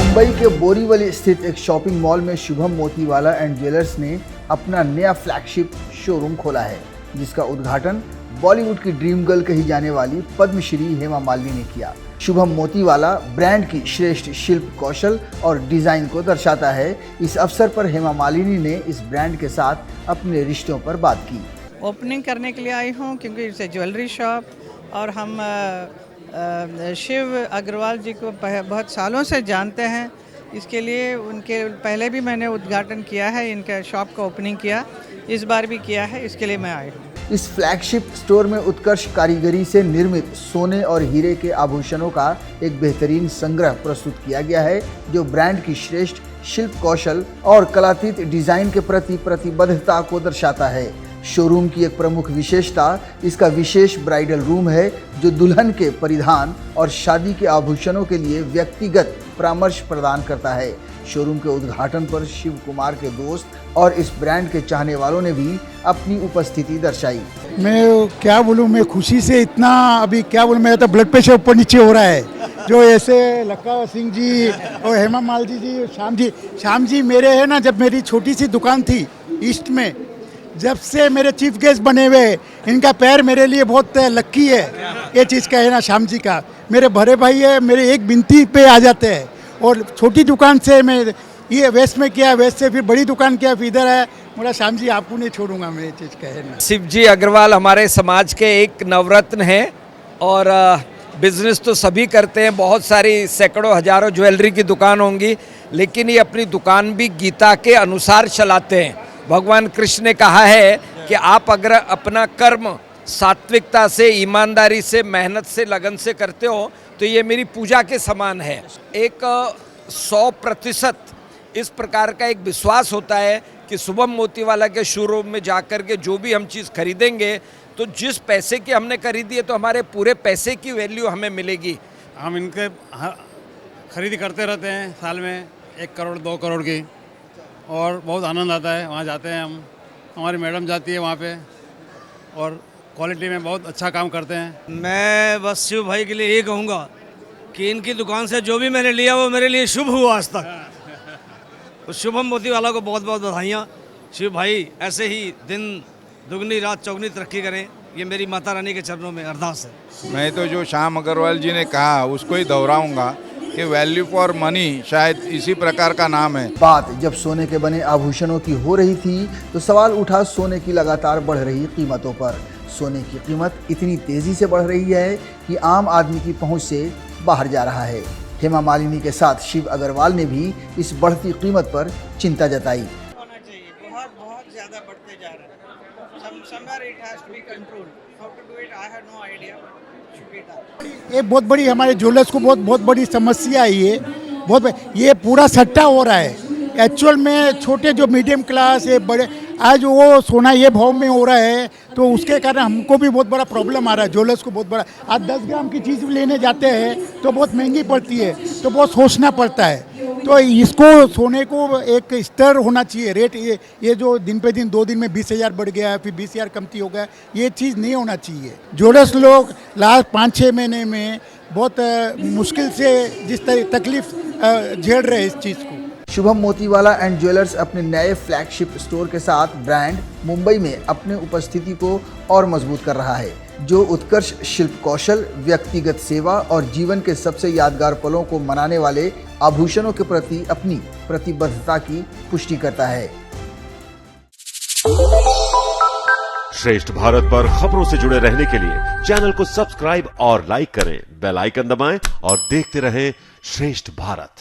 मुंबई के बोरीवली स्थित एक शॉपिंग मॉल में शुभम मोतीवाला एंड ज्वेलर्स ने अपना नया फ्लैगशिप शोरूम खोला है, जिसका उद्घाटन बॉलीवुड की ड्रीम गर्ल कही जाने वाली पद्मश्री हेमा मालिनी ने किया। शुभम मोतीवाला ब्रांड की श्रेष्ठ शिल्प कौशल और डिजाइन को दर्शाता है। इस अवसर पर हेमा मालिनी ने इस ब्रांड के साथ अपने रिश्तों पर बात की। ओपनिंग करने के लिए आई हूँ क्योंकि इट्स ज्वेलरी शॉप और हम शिव अग्रवाल जी को बहुत सालों से जानते हैं। इसके लिए उनके पहले भी मैंने उद्घाटन किया है, इनके शॉप का ओपनिंग किया, इस बार भी किया है, इसके लिए मैं आई हूँ। इस फ्लैगशिप स्टोर में उत्कृष्ट कारीगरी से निर्मित सोने और हीरे के आभूषणों का एक बेहतरीन संग्रह प्रस्तुत किया गया है, जो ब्रांड की श्रेष्ठ शिल्प कौशल और कलातीत डिजाइन के प्रति प्रतिबद्धता को दर्शाता है। शोरूम की एक प्रमुख विशेषता इसका विशेष ब्राइडल रूम है, जो दुल्हन के परिधान और शादी के आभूषणों के लिए व्यक्तिगत परामर्श प्रदान करता है। शोरूम के उद्घाटन पर शिव कुमार के दोस्त और इस ब्रांड के चाहने वालों ने भी अपनी उपस्थिति दर्शाई। मैं क्या बोलूँ, मैं खुशी से इतना अभी क्या बोलूँ, मेरा तो ब्लड प्रेशर ऊपर नीचे हो रहा है। जो ऐसे लक्का सिंह जी और हेमा मालिनी जी, श्याम जी मेरे है ना, जब मेरी छोटी सी दुकान थी ईस्ट में, जब से मेरे चीफ गेस्ट बने हुए, इनका पैर मेरे लिए बहुत लक्की है। ये चीज़ का है ना, श्याम जी का मेरे बड़े भाई है, मेरे एक बिनती पे आ जाते हैं। और छोटी दुकान से मैं ये वेस्ट में किया, वेस्ट से फिर बड़ी दुकान किया, फिर इधर है। मेरा श्याम जी आपको नहीं छोड़ूंगा मैं, ये चीज़ का है ना। शिव जी अग्रवाल हमारे समाज के एक नवरत्न हैं और बिजनेस तो सभी करते हैं, बहुत सारी सैकड़ों हजारों ज्वेलरी की दुकान होंगी, लेकिन ये अपनी दुकान भी गीता के अनुसार चलाते हैं। भगवान कृष्ण ने कहा है कि आप अगर अपना कर्म सात्विकता से, ईमानदारी से, मेहनत से, लगन से करते हो तो ये मेरी पूजा के समान है। एक 100% इस प्रकार का एक विश्वास होता है कि शुभम मोतीवाला के शोरूम में जाकर के जो भी हम चीज़ खरीदेंगे तो जिस पैसे की हमने खरीदी है तो हमारे पूरे पैसे की वैल्यू हमें मिलेगी। हम इनके खरीदी करते रहते हैं, साल में 1 करोड़ 2 करोड़ की, और बहुत आनंद आता है। वहाँ जाते हैं हम, हमारी मैडम जाती है वहाँ पे, और क्वालिटी में बहुत अच्छा काम करते हैं। मैं बस शिव भाई के लिए ये कहूँगा कि इनकी दुकान से जो भी मैंने लिया वो मेरे लिए शुभ हुआ आज तक। तो शुभम मोतीवाला को बहुत बहुत बधाइयाँ। शिव भाई ऐसे ही दिन दुगनी रात चौगनी तरक्की करें, ये मेरी माता रानी के चरणों में अरदास है। मैं तो जो श्याम अग्रवाल जी ने कहा उसको ही दोहराऊंगा कि वैल्यू फॉर मनी शायद इसी प्रकार का नाम है। बात जब सोने के बने आभूषणों की हो रही थी तो सवाल उठा सोने की लगातार बढ़ रही कीमतों पर। सोने की कीमत इतनी तेजी से बढ़ रही है कि आम आदमी की पहुंच से बाहर जा रहा है। हेमा मालिनी के साथ शिव अग्रवाल ने भी इस बढ़ती कीमत पर चिंता जताई। होना चाहिए, बहुत बहुत ज़्यादा बढ़ते जा रहा है। somewhere it has to be controlled. How to do it, I have no idea. Should be done. ये बहुत बड़ी हमारे ज्वेलर्स को बहुत बड़ी समस्या है। ये पूरा सट्टा हो रहा है। एक्चुअल में छोटे जो मीडियम क्लास है, बड़े आज वो सोना ये भाव में हो रहा है, तो उसके कारण हमको भी बहुत बड़ा प्रॉब्लम आ रहा है। ज्वेलर्स को बहुत बड़ा, आज 10 ग्राम की चीज़ लेने जाते हैं तो बहुत महंगी पड़ती है, तो बहुत सोचना पड़ता है। तो इसको सोने को एक स्तर होना चाहिए रेट। ये जो दिन पे दिन 2 दिन में 20,000 बढ़ गया है, फिर 20,000 कमती हो गया, ये चीज़ नहीं होना चाहिए। ज्वेलर्स लोग लास्ट 5-6 महीने में बहुत मुश्किल से जिस तकलीफ झेल रहे हैं इस चीज़ को। शुभम मोतीवाला एंड ज्वेलर्स अपने नए फ्लैगशिप स्टोर के साथ ब्रांड मुंबई में अपने उपस्थिति को और मजबूत कर रहा है, जो उत्कृष्ट शिल्प कौशल, व्यक्तिगत सेवा और जीवन के सबसे यादगार पलों को मनाने वाले आभूषणों के प्रति अपनी प्रतिबद्धता की पुष्टि करता है। श्रेष्ठ भारत पर खबरों से जुड़े रहने के लिए चैनल को सब्सक्राइब और लाइक करें, बेल आइकन दबाएं और देखते रहें श्रेष्ठ भारत।